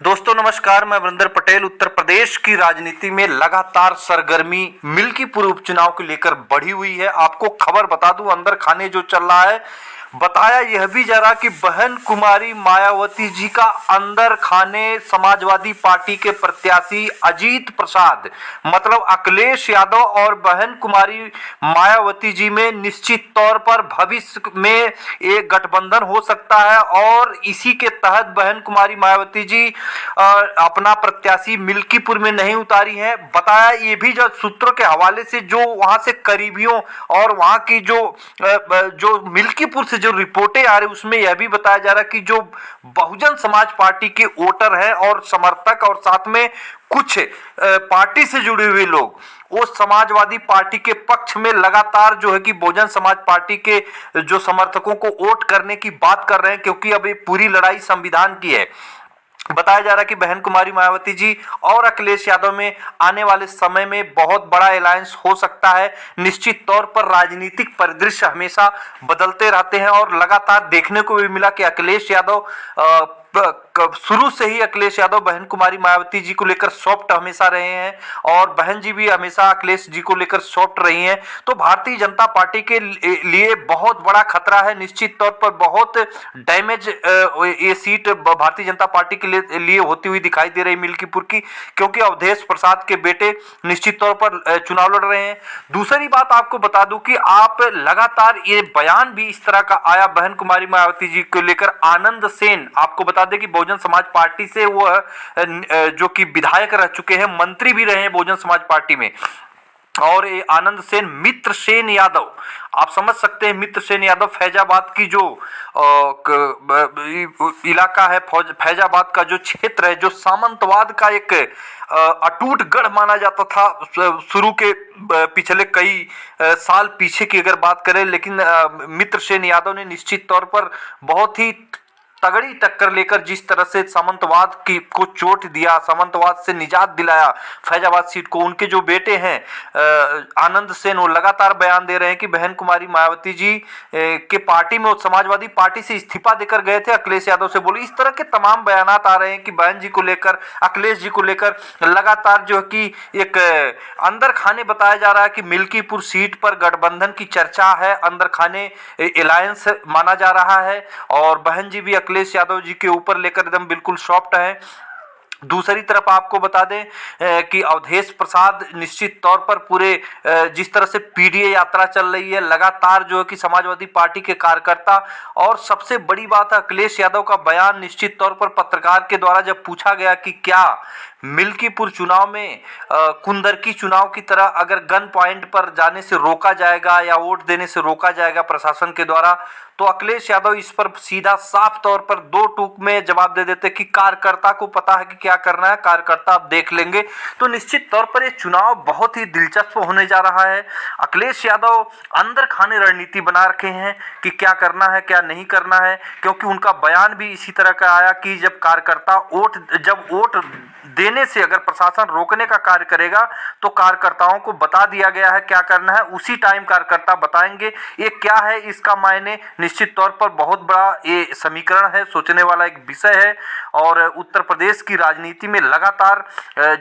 दोस्तों नमस्कार, मैं वरिंदर पटेल। उत्तर प्रदेश की राजनीति में लगातार सरगर्मी मिल्कीपुर उपचुनाव को लेकर बढ़ी हुई है। आपको खबर बता दूं, अंदर खाने जो चल रहा है, बताया यह भी जा रहा कि बहन कुमारी मायावती जी का अंदर खाने समाजवादी पार्टी के प्रत्याशी अजीत प्रसाद मतलब अखिलेश यादव और बहन कुमारी मायावती जी में निश्चित तौर पर भविष्य में एक गठबंधन हो सकता है और इसी के तहत बहन कुमारी मायावती जी अपना प्रत्याशी मिल्कीपुर में नहीं उतारी है। बताया ये भी जो सूत्रों के हवाले से, जो वहां से करीबियों और वहां की जो मिल्कीपुर से जो रिपोर्टें आ रही, उसमें यह भी बताया जा रहा कि जो बहुजन समाज पार्टी के वोटर हैं और समर्थक और साथ में कुछ पार्टी से जुड़े हुए लोग वो समाजवादी पार्टी के पक्ष में लगातार जो है कि बहुजन समाज पार्टी के जो समर्थकों को वोट करने की बात कर रहे हैं, क्योंकि अब ये पूरी लड़ाई संविधान की है। बताया जा रहा है कि बहन कुमारी मायावती जी और अखिलेश यादव में आने वाले समय में बहुत बड़ा अलायंस हो सकता है। निश्चित तौर पर राजनीतिक परिदृश्य हमेशा बदलते रहते हैं और लगातार देखने को भी मिला कि अखिलेश यादव शुरू से ही अखिलेश यादव बहन कुमारी मायावती जी को लेकर सॉफ्ट हमेशा रहे हैं और बहन जी भी हमेशा अखिलेश जी को लेकर सॉफ्ट रही हैं। तो भारतीय जनता पार्टी के लिए बहुत बड़ा खतरा है। निश्चित तौर पर बहुत डैमेज ये सीट भारतीय जनता पार्टी के लिए होती हुई दिखाई दे रही मिल्कीपुर की, क्योंकि अवधेश प्रसाद के बेटे निश्चित तौर पर चुनाव लड़ रहे हैं। दूसरी बात आपको बता दूं कि आप लगातार ये बयान भी इस तरह का आया बहन कुमारी मायावती जी को लेकर। आनंद सेन, आपको बता दें कि बहुजन समाज पार्टी से वो जो कि विधायक रह चुके हैं, मंत्री भी रहे हैं बहुजन समाज पार्टी में। और ये आनंद सेन, मित्र सेन यादव, आप समझ सकते हैं मित्र सेन यादव फैजाबाद की जो इलाका है, फैजाबाद का जो क्षेत्र है, जो सामंतवाद का एक अटूट गढ़ माना जाता था शुरू के पिछले कई साल पीछे की अगर बात करें। लेकिन मित्र सेन यादव ने निश्चित तौर पर बहुत ही तगड़ी टक्कर लेकर जिस तरह से सामंतवाद की को चोट दिया, सामंतवाद से निजात दिलाया फैजाबाद सीट को। उनके जो बेटे हैं आनंद सेन, वो लगातार बयान दे रहे हैं कि बहन कुमारी मायावती जी के पार्टी में वो समाजवादी पार्टी से इस्तीफा देकर गए थे, अखिलेश यादव से बोले। इस तरह के तमाम बयानात आ रहे हैं कि बहन जी को लेकर, अखिलेश जी को लेकर लगातार जो है कि एक अंदर खाने बताया जा रहा है कि मिल्कीपुर सीट पर गठबंधन की चर्चा है, अंदर खाने अलायंस माना जा रहा है और बहन जी भी अखिलेश यादव जी के ऊपर लेकर एकदम बिल्कुल सॉफ्ट है। दूसरी तरफ आपको बता दें कि अवधेश प्रसाद निश्चित तौर पर पूरे जिस तरह से पीडीए यात्रा चल रही है, लगातार जो है कि समाजवादी पार्टी के कार्यकर्ता, और सबसे बड़ी बात है अखिलेश यादव का बयान निश्चित तौर पर पत्रकार के द्वारा जब पूछा गया कि क्या मिल्कीपुर चुनाव में कुंदरकी चुनाव की तरह अगर गन पॉइंट पर जाने से रोका जाएगा या वोट देने से रोका जाएगा प्रशासन के द्वारा, तो अखिलेश यादव इस पर सीधा साफ तौर पर दो टूक में जवाब दे देते कि कार्यकर्ता को पता है कि क्या करना है, कार्यकर्ता आप देख लेंगे। तो निश्चित तौर पर ये चुनाव बहुत ही दिलचस्प होने जा रहा है। अखिलेश यादव अंदर खाने रणनीति बना रखे हैं कि क्या करना है क्या नहीं करना है, क्योंकि उनका बयान भी इसी तरह का आया कि जब कार्यकर्ता जब वोट देने से अगर प्रशासन रोकने का कार्य करेगा तो कार्यकर्ताओं को बता दिया गया है क्या करना है, उसी टाइम कार्यकर्ता बताएंगे। ये क्या है, इसका मायने निश्चित तौर पर बहुत बड़ा ये समीकरण है, सोचने वाला एक विषय है। और उत्तर प्रदेश की राजनीति में लगातार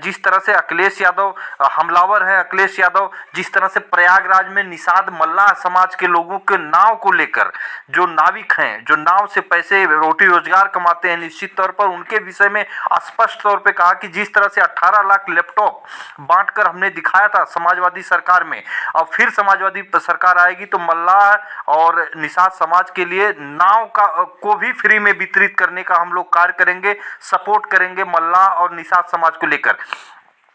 जिस तरह से अखिलेश यादव हमलावर है, अखिलेश यादव जिस तरह से प्रयागराज में निषाद मल्लाह समाज के लोगों के नाव को लेकर, जो नाविक हैं, जो नाव से पैसे रोटी रोजगार कमाते हैं, निश्चित तौर पर उनके विषय में स्पष्ट तौर पे कहा कि जिस तरह से 18 लाख लैपटॉप बांटकर हमने दिखाया था समाजवादी सरकार में, अब फिर समाजवादी सरकार आएगी तो मल्लाह और निषाद समाज के लिए नाव का को भी फ्री में वितरित करने का हम लोग कार्य करेंगे, सपोर्ट करेंगे मल्लाह और निषाद समाज को लेकर।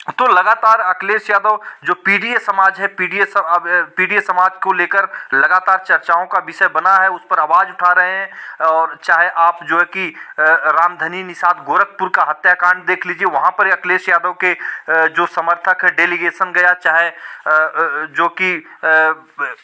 तो लगातार अखिलेश यादव जो पीडीए समाज है, पीडीए समाज को लेकर लगातार चर्चाओं का विषय बना है, उस पर आवाज उठा रहे हैं। और चाहे आप जो है कि रामधनी निषाद गोरखपुर का हत्याकांड देख लीजिए, वहां पर अखिलेश यादव के जो समर्थक है डेलीगेशन गया, चाहे जो कि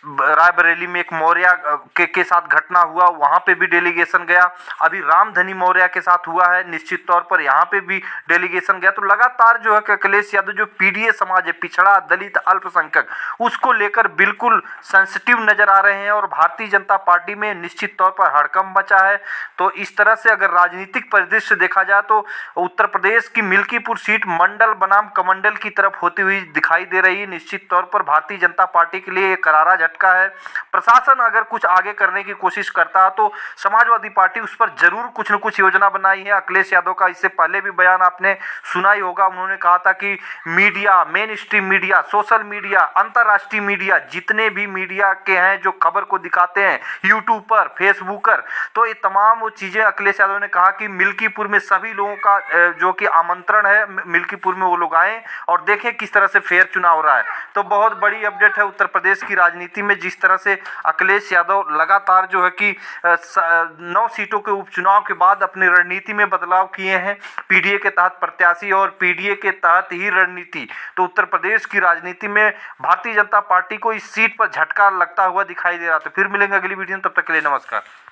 रायबरेली में एक मौर्य के साथ घटना हुआ, वहां पे भी डेलीगेशन गया। अभी रामधनी मौर्य के साथ हुआ है, निश्चित तौर पर यहाँ पे भी डेलीगेशन गया। तो लगातार जो है कि अखिलेश अखिलेश यादव जो पीडीए समाज है, पिछड़ा दलित अल्पसंख्यक, उसको लेकर बिल्कुल सेंसिटिव नजर आ रहे हैं और भारतीय जनता पार्टी में निश्चित तौर पर हड़कंप मचा है। तो इस तरह से अगर राजनीतिक परिदृश्य देखा जाए तो उत्तर प्रदेश की मिल्कीपुर सीट मंडल बनाम कमंडल की तरफ होती हुई दिखाई दे रही है। निश्चित तौर पर भारतीय जनता पार्टी के लिए एक करारा झटका है। प्रशासन अगर कुछ आगे करने की कोशिश करता है तो समाजवादी पार्टी उस पर जरूर कुछ न कुछ योजना बनाई है। अखिलेश यादव का इससे पहले भी बयान आपने सुना ही होगा, उन्होंने कहा था कि media, main stream media, social media, अंतर्राष्ट्रीय मीडिया, जितने भी मीडिया के हैं जो खबर को दिखाते हैं, यूट्यूब पर, फेसबुकर, तो ये तमाम वो चीज़ें अखिलेश यादव ने कहा कि मिल्कीपुर में सभी लोगों का जो कि आमंत्रण है, मिल्कीपुर में वो लोग आएँ और देखें किस तरह से फेयर चुनाव हो रहा है। तो बहुत बड़ी अपडेट है उत्तर प्रदेश की राजनीति में, जिस तरह से अखिलेश यादव लगातार जो है कि 9 सीटों के उपचुनाव के बाद अपनी रणनीति में बदलाव किए हैं, पीडीए के तहत प्रत्याशी और पीडीए के तहत ही रणनीति। तो उत्तर प्रदेश की राजनीति में भारतीय जनता पार्टी को इस सीट पर झटका लगता हुआ दिखाई दे रहा। तो फिर मिलेंगे अगली वीडियो में, तब तक के लिए नमस्कार।